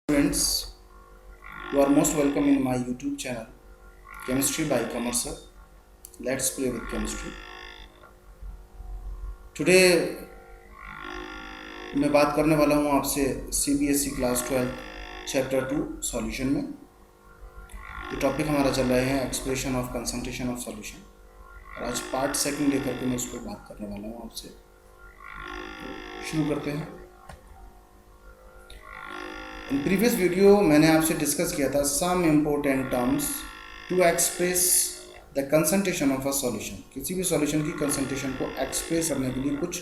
Friends, you are most welcome in my YouTube channel, Chemistry by Commerce. Let's play with chemistry. Today मैं बात करने वाला हूँ आपसे CBSE क्लास 12 चैप्टर 2 सॉल्यूशन में। जो टॉपिक हमारा चल रहा है expression of concentration of solution, और आज पार्ट सेकंड लेकर के मैं उस पर बात करने वाला हूँ आपसे। शुरू करते हैं। इन प्रीवियस वीडियो मैंने आपसे डिस्कस किया था some important terms to express the concentration of a solution. किसी भी सॉल्यूशन की कंसंट्रेशन को एक्सप्रेस करने के लिए कुछ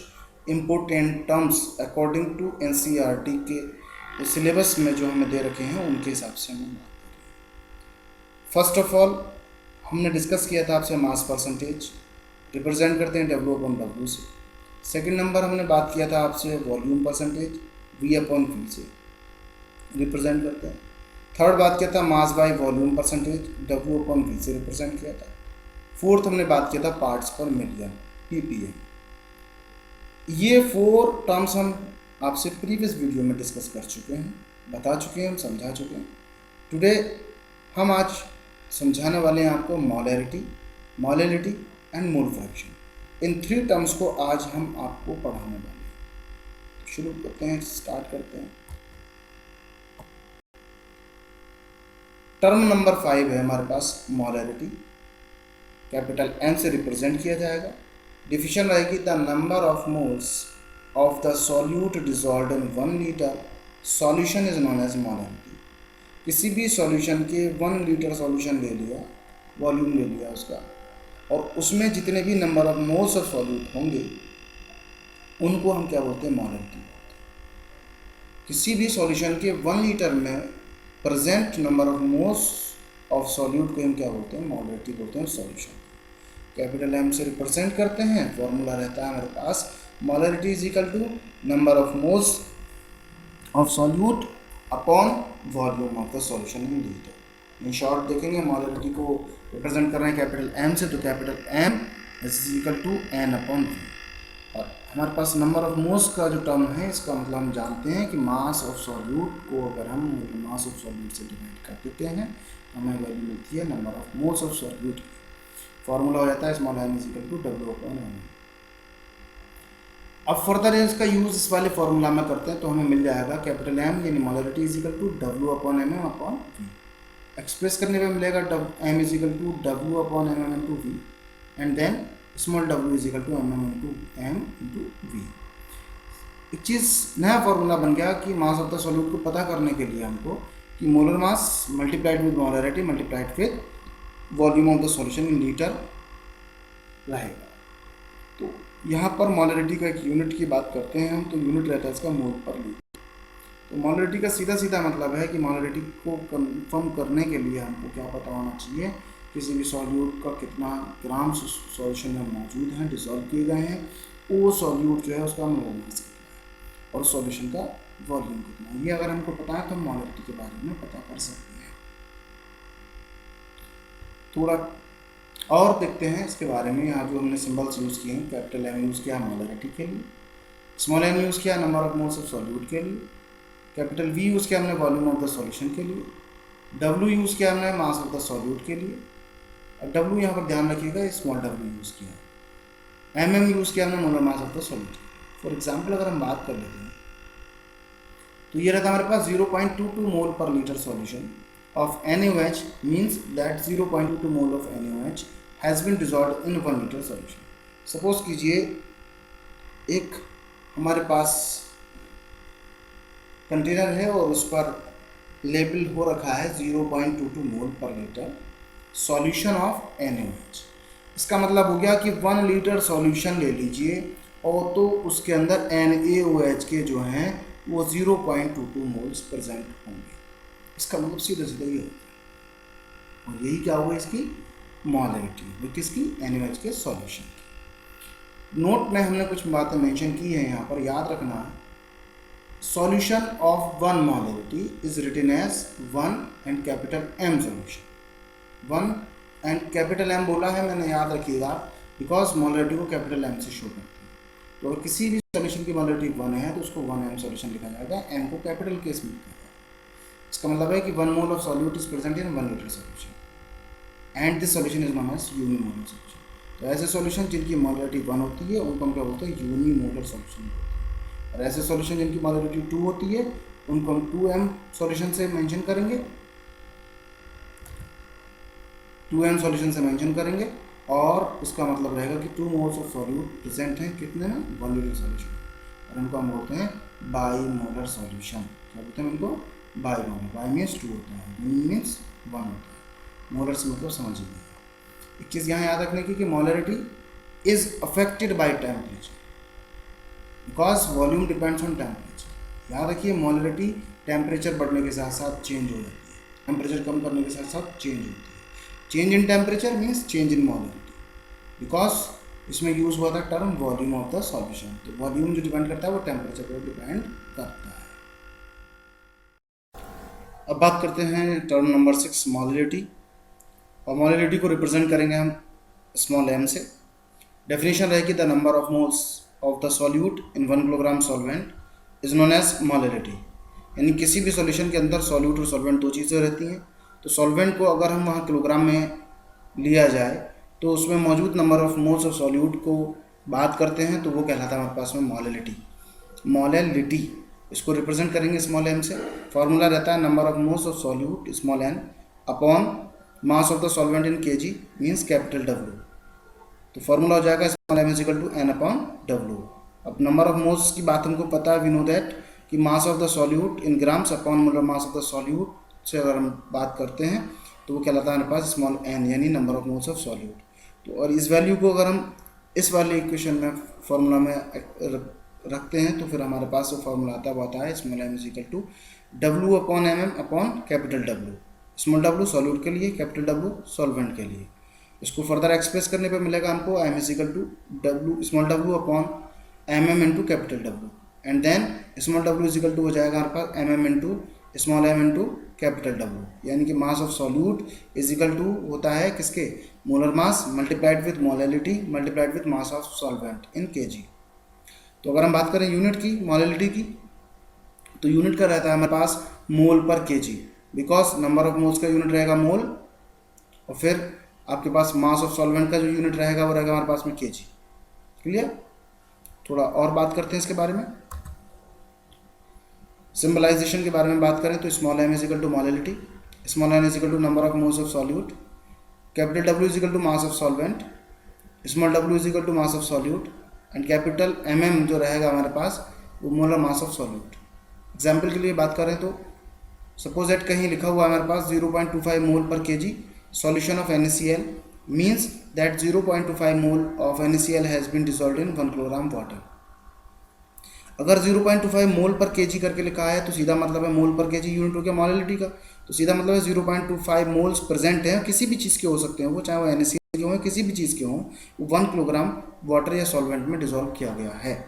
important terms according to NCERT के सिलेबस में जो हमें दे रखे हैं उनके हिसाब से हम बात करें। फर्स्ट ऑफ ऑल हमने डिस्कस किया था आपसे मास परसेंटेज, रिप्रेजेंट करते हैं डब्ल्यू अपॉन डब्ल्यू से। सेकेंड नंबर हमने बात किया था आपसे volume percentage, V upon V से रिप्रेजेंट करते हैं। थर्ड बात किया था mass by volume percentage, W upon V से रिप्रेजेंट किया था। फोर्थ हमने बात किया था पार्ट्स पर मिलियन, पीपीएम। ये 4 टर्म्स हम आपसे प्रीवियस वीडियो में डिस्कस कर चुके हैं, बता चुके हैं, हम समझा चुके हैं। टुडे हम आज समझाने वाले हैं आपको molarity, molality and mole fraction. In 3 terms को आज हम आपको पढ़ाने वाले हैं। शुरू करते हैं, स्टार्ट करते हैं। टर्म नंबर 5 है हमारे पास मोलैरिटी, कैपिटल एम से रिप्रेजेंट किया जाएगा। डिफिनेशन रहेगी the number of moles of the solute dissolved in 1 litre solution is known as molarity. किसी भी सॉल्यूशन के 1 लीटर सॉल्यूशन ले लिया, वॉल्यूम ले लिया उसका, और उसमें जितने भी number of moles of solute होंगे उनको हम क्या बोलते हैं, मोलैरिटी बोलते हैं। किसी भी सॉल्यूशन के 1 लीटर में present number of moles of solute को हम क्या बोलते हैं, मोलैरिटी बोलते हैं सॉल्यूशन। कैपिटल एम से रिप्रेजेंट करते हैं। फॉर्मूला रहता है हमारे पास molarity is equal to number of moles of solute upon volume of the solution in litre. In short देखेंगे मोलैरिटी को रिप्रेजेंट कर रहे हैं कैपिटल एम से, तो capital M is equal to N upon V. और हमारे पास नंबर ऑफ मोल्स का जो टर्म है, इसका मतलब हम जानते हैं कि मास ऑफ सॉल्यूट को अगर हम मास ऑफ सॉल्यूट से डिवाइड कर देते हैं तो हमें वैल्यू मिलती है number of moles of solute. Formula हो जाता है small M is equal to W upon M. अब फर्दर इसका यूज इस वाले फॉर्मूला में करते हैं तो हमें मिल जाएगा कैपिटल एम यानी molarity is equal to W upon M upon V. Express करने में मिलेगा M is equal to W upon M into V, and then small W is equal to M into V. एक चीज़ नया formula बन गया कि मास ऑफ द सॉल्यूट को पता करने के लिए हमको कि molar mass multiplied with molarity multiplied with volume of the solution in litre रहेगा। तो यहाँ पर मोलैरिटी का एक यूनिट की बात करते हैं हम, तो यूनिट रहता है इसका मोल पर लीटर। तो मोलैरिटी का सीधा सीधा मतलब है कि मोलैरिटी को कंफर्म करने के लिए हमको क्या पता होना चाहिए, किसी भी सॉल्यूट का कितना ग्राम सॉल्यूशन में मौजूद हैं, डिसॉल्व किए गए हैं, वो सॉल्यूट जो है उसका मोल मास कितना है और सॉल्यूशन का वॉल्यूम कितना है। ये अगर हमको पता है तो हम मोलैरिटी के बारे में पता कर सकते हैं। थोड़ा और देखते हैं इसके बारे में। यहाँ जो हमने सिंबल्स यूज़ किए हैं, कैपिटल एम यूज़ किया मोलैरिटी के लिए, स्मॉल एम यूज़ किया number of moles of solute के लिए, कैपिटल वी यूज़ किया हमने वॉल्यूम ऑफ द सॉल्यूशन के लिए, डब्ल्यू यूज़ किया हमने मास ऑफ द सॉल्यूट के लिए, और डब्ल्यू यहाँ पर ध्यान रखिएगा स्मॉल डब्ल्यू यूज़ किया, एम यूज़ किया हमने molar mass of the solute. For example अगर हम बात कर लेते हैं तो ये रहता है हमारे पास 0.22 मोल पर litre solution of NaOH means that 0.22 mole of NaOH has been dissolved in 1 liter solution. Suppose कीजिए एक हमारे पास कंटेनर है और उस पर लेबल हो रखा है 0.22 मोल पर लीटर सॉल्यूशन ऑफ NaOH। इसका मतलब हो गया कि 1 लीटर सॉल्यूशन ले लीजिए और तो उसके अंदर NaOH के जो हैं वो 0.22 मोल्स प्रेजेंट होंगे। इसका मतलब सीधा सीधा ये होता है, और यही क्या होगा इसकी मोलैरिटी, किसकी, NaOH के सॉल्यूशन की। नोट में हमने कुछ बातें मेंशन की है, यहाँ पर याद रखना है। Solution of 1 molarity is written as 1 and capital M solution. 1 and capital M बोला है मैंने, याद रखिएगा, बिकॉज मोलैरिटी को कैपिटल M से शो करते हैं। तो अगर किसी भी सॉल्यूशन की मोलैरिटी 1 है तो उसको 1M सॉल्यूशन लिखा जाएगा, M को कैपिटल केस में लिखा जाएगा। इसका मतलब है कि 1 mole of solute is present in 1 litre solution and this solution is known as unimolar solution. तो ऐसे सॉल्यूशन जिनकी मोलरिटी 1 होती है उनको हम क्या बोलते हैं, यूनिमोलर सॉल्यूशन बोलते हैं। और ऐसे सॉल्यूशन जिनकी मोलरिटी 2 होती है उनको हम 2m सॉल्यूशन से मेंशन करेंगे, 2m सॉल्यूशन से मेंशन करेंगे। और इसका मतलब रहेगा कि 2 मोल्स ऑफ सॉल्यूट प्रेजेंट हैं कितने में, 1 लीटर सॉल्यूशन। और इनको हम बोलते हैं बाईमोलर सॉल्यूशन। क्या बोलते हैं इनको, बाईमोलर। बाई मीन्स 2 होता है, मीन्स 1 होता है। मोलर से मतलब समझिए। एक चीज़ यहाँ याद रखने की कि molarity is affected by temperature because volume depends on temperature. याद रखिए मोलरिटी टेम्परेचर बढ़ने के साथ साथ चेंज हो जाती है, टेम्परेचर कम करने के साथ साथ चेंज होती है। Change in temperature means change in molarity, because इसमें यूज हुआ था term volume of the solution. तो वॉल्यूम जो डिपेंड करता है वो टेम्परेचर पर डिपेंड करता है। अब बात करते हैं टर्म नंबर 6 मोलरिटी। और मोलरिटी को रिप्रेजेंट करेंगे हम स्मॉल m से। डेफिनेशन रहेगी the number of moles of the solute in 1 kilogram solvent is known as molality. यानी किसी भी सॉल्यूशन के अंदर सॉल्यूट और सॉल्वेंट दो चीज़ें रहती हैं। तो सॉल्वेंट को अगर हम वहाँ किलोग्राम में लिया जाए तो उसमें मौजूद number of moles of solute को बात करते हैं तो वो कहलाता है हमारे पास में मोलरिटी। मोलरिटी इसको रिप्रेजेंट करेंगे स्मॉल m से। फॉर्मूला रहता है number of moles of solute small n upon mass of the solvent in kg means capital W। तो फॉर्मूला हो जाएगा small m is equal to n upon W। अब number of moles की बात हमको पता है, वी नो दैट कि mass of the solute in grams upon molar mass of the solute से अगर हम बात करते हैं तो वो कहलाता है हमारे पास स्मॉल n यानी number of moles of solute. तो और इस वैल्यू को अगर हम इस वाले इक्वेशन में फॉर्मूला में रखते हैं तो फिर हमारे पास जो फॉर्मूला आता है वो आता है small m is equal to W upon mm upon capital W। Small W solute के लिए, कैपिटल W सॉल्वेंट के लिए। इसको फर्दर एक्सप्रेस करने पे मिलेगा हमको m is equal to W small W upon mm into capital W and then small W is equal to हो जाएगा हमारे पास mm into small m into capital W। यानी कि mass of solute is equal to होता है किसके, molar mass multiplied with molality multiplied with mass of solvent in kg। तो अगर हम बात करें यूनिट की, मोलरिटी की, तो यूनिट का रहता है हमारे पास मोल per kg, because number of moles का यूनिट रहेगा मोल और फिर आपके पास मास ऑफ सॉल्वेंट का जो यूनिट रहेगा वो रहेगा हमारे पास में kg। क्लियर? थोड़ा और बात करते हैं इसके बारे में। सिंबलाइजेशन के बारे में बात करें तो small m is equal to molality, small n is equal to number of moles of solute, capital W is equal to mass of solvent, small w is equal to mass of solute and capital mm जो रहेगा हमारे पास वो molar mass of solute. Example के लिए बात करें तो सपोज दैट कहीं लिखा हुआ है हमारे पास 0.25 mole per kg solution of NaCl means that 0.25 mole of NaCl has been dissolved in 1 kilogram water. अगर 0.25 मोल पर kg करके लिखा है तो सीधा मतलब है मोल पर kg यूनिट हो गया मोलरिटी का। तो सीधा मतलब है 0.25 मोल्स प्रेजेंट हैं, किसी भी चीज़ के हो सकते हैं वो, चाहे वो NaCl के हों किसी भी चीज़ के हों, वो 1 किलोग्राम वाटर या सॉल्वेंट में डिसॉल्व किया गया है।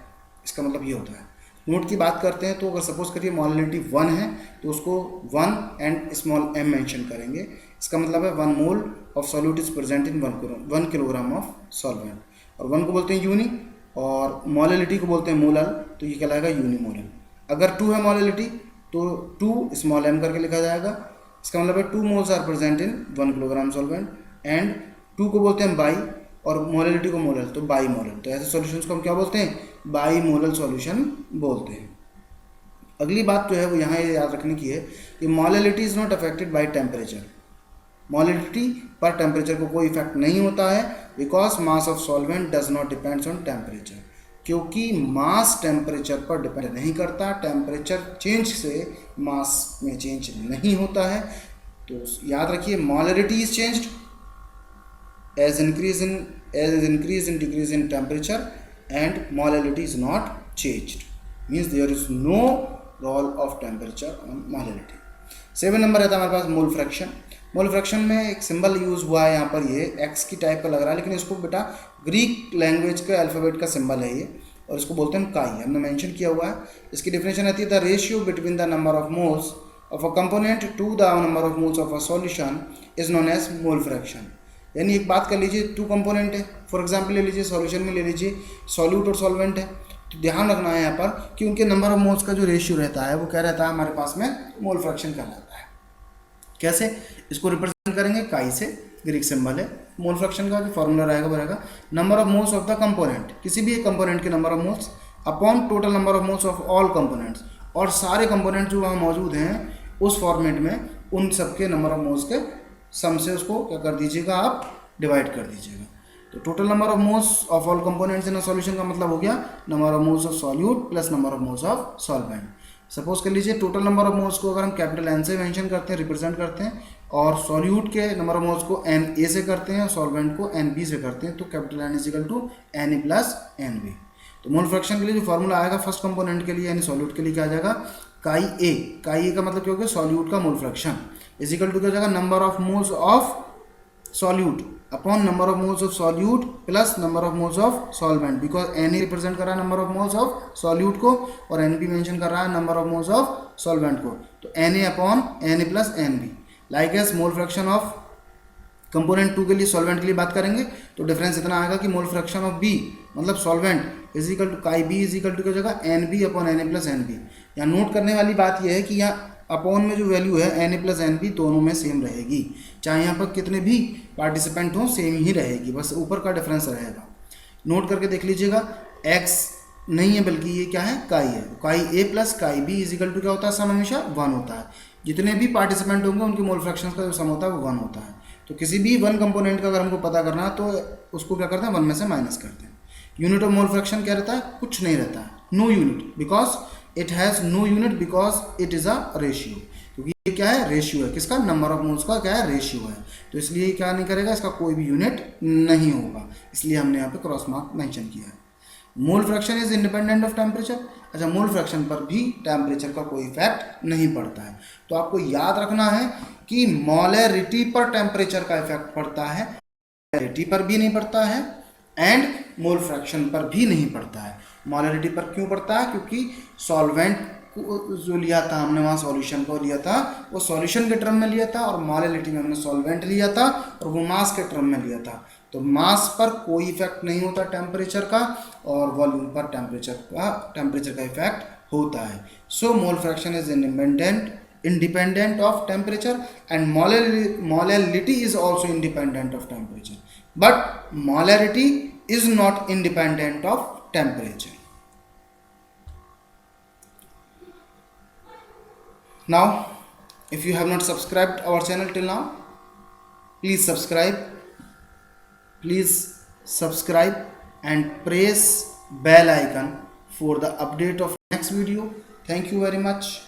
इसका मतलब ये होता है। नोट की बात करते हैं तो अगर सपोज करिए मोलरिटी 1 है तो उसको 1 एंड स्मॉल m मेंशन करेंगे। इसका मतलब है 1 mole of solute is present in 1 kilogram of solvent. और 1 को बोलते हैं यूनी और मोलरिटी को बोलते हैं मोलर, तो ये कहलाएगा यूनिमोलर। अगर 2 है मोलरिटी तो 2 स्मॉल m करके लिखा जाएगा। इसका मतलब है 2 moles are present in 1 kilogram solvent and 2 को बोलते हैं बाई और मोलरिटी को मोलर, तो बाई मोलर। तो ऐसे सॉल्यूशंस को हम क्या बोलते हैं, बाई मोलर सॉल्यूशन बोलते हैं। अगली बात जो है वो यहाँ ये याद रखने की है कि molarity is not affected by temperature. Molarity पर टेम्परेचर को कोई इफेक्ट नहीं होता है because mass of solvent does not depends on temperature, क्योंकि मास टेम्परेचर पर डिपेंड नहीं करता। टेम्परेचर चेंज से मास में चेंज नहीं होता है। तो याद रखिए molarity is changed as increase in decrease in temperature and molality is not changed, means there is no role of temperature on molality। 7 number रहता है हमारे पास मोल फ्रैक्शन। मोल फ्रैक्शन में एक सिंबल यूज हुआ है यहाँ पर, ये एक्स की टाइप का लग रहा है लेकिन इसको बेटा ग्रीक लैंग्वेज का अल्फ़ाबेट का सिंबल है ये, और इसको बोलते हैं काई, हमने मेंशन किया हुआ है। इसकी डेफिनेशन रहती है the ratio between the number of moles of a component to the number of moles of a solution is known as mole fraction. यानी एक बात कर लीजिए 2 कंपोनेंट है, फॉर एग्जांपल ले लीजिए सॉल्यूशन में ले लीजिए सॉल्यूट और सॉल्वेंट है, तो ध्यान रखना है यहाँ पर कि उनके नंबर ऑफ मोल्स का जो रेशियो रहता है वो क्या रहता है हमारे पास में, मोल फ्रैक्शन कहलाता है। कैसे इसको रिप्रेजेंट करेंगे, काई से, ग्रीक सिंबल है। मोल फ्रैक्शन का जो फॉर्मूला रहेगा वो रहेगा number of moles of the component, किसी भी एक कंपोनेंट के number of moles upon total number of moles of all components, और सारे कंपोनेंट जो वहाँ मौजूद हैं उस फॉर्मेट में उन सबके नंबर ऑफ मोल्स के सम से उसको क्या कर दीजिएगा, आप डिवाइड कर दीजिएगा। तो total number of moles of all components in a solution का मतलब हो गया number of moles of solute plus number of moles of solvent. Suppose कर लीजिए टोटल नंबर ऑफ मोल्स को अगर हम कैपिटल एन से मेंशन करते हैं, रिप्रेजेंट करते हैं, और सॉल्यूट के नंबर ऑफ मोल्स को एन ए से करते हैं और सॉल्वेंट को एन बी से करते हैं, तो capital N is equal to N A plus N B. तो मोल फ्रैक्शन के लिए जो फॉर्मूला आएगा फर्स्ट कंपोनेंट के लिए यानी सॉल्यूट के लिए क्या आ जाएगा, काई ए का मतलब क्या हो गया, सॉल्यूट का mole fraction is equal to क्या हो जाएगा, number of moles of solute upon number of moles of solute plus number of moles of solvent, because N represent कर रहा है number of moles of solute को और N B mention कर रहा है number of moles of solvent को, तो N A upon N A plus N B. Likewise mole fraction of component 2 के लिए, सॉल्वेंट के लिए बात करेंगे तो डिफरेंस इतना आएगा कि मोल फ्रैक्शन ऑफ बी मतलब solvent is equal to chi B is equal to क्या जगह N B upon N A plus N B. यहाँ नोट करने वाली बात यह है कि यहाँ अपॉन में जो वैल्यू है N A plus N B दोनों में सेम रहेगी, चाहे यहाँ पर कितने भी पार्टिसिपेंट हों सेम ही रहेगी, बस ऊपर का डिफरेंस रहेगा। नोट करके देख लीजिएगा, एक्स नहीं है बल्कि ये क्या है, काई है। Chi A plus chi B is equal to क्या होता है, सम हमेशा 1 होता है। जितने भी पार्टिसिपेंट होंगे उनके मोल फ्रैक्शंस का जो सम होता है वो 1 होता है। तो किसी भी वन कंपोनेंट का अगर हमको पता करना है तो उसको क्या करते हैं, 1 में से माइनस करते हैं। यूनिट ऑफ मोल फ्रैक्शन क्या रहता है, कुछ नहीं रहता है, no unit, because it has no unit because it is a ratio, क्योंकि ये क्या है, रेशियो है, किसका, नंबर ऑफ मोल्स का क्या है, रेशियो है। तो इसलिए क्या नहीं करेगा, इसका कोई भी यूनिट नहीं होगा, इसलिए हमने यहाँ पे क्रॉस मार्क मेंशन किया है। मोल fraction is independent of temperature. अच्छा, मोल फ्रैक्शन पर भी टेम्परेचर का कोई इफेक्ट नहीं पड़ता है। तो आपको याद रखना है कि मोलैरिटी पर टेम्परेचर का इफेक्ट पड़ता है, मोलैरिटी पर भी नहीं पड़ता है एंड मोल फ्रैक्शन पर भी नहीं पड़ता है। मोलैरिटी पर क्यों पड़ता है, क्योंकि सॉल्वेंट जो लिया था हमने, वहाँ सॉल्यूशन को लिया था, वो सॉल्यूशन के टर्म में लिया था, और मोलैरिटी में हमने सॉल्वेंट लिया था और वो मास के टर्म में लिया था। तो मास पर कोई इफेक्ट नहीं होता टेम्परेचर का, और वॉल्यूम पर टेम्परेचर का इफेक्ट होता है। So mole fraction is independent of temperature and molality is also independent of temperature, but molarity is not independent of temperature. Now if you have not subscribed our channel till now, please subscribe and press bell icon for the update of next video. Thank you very much.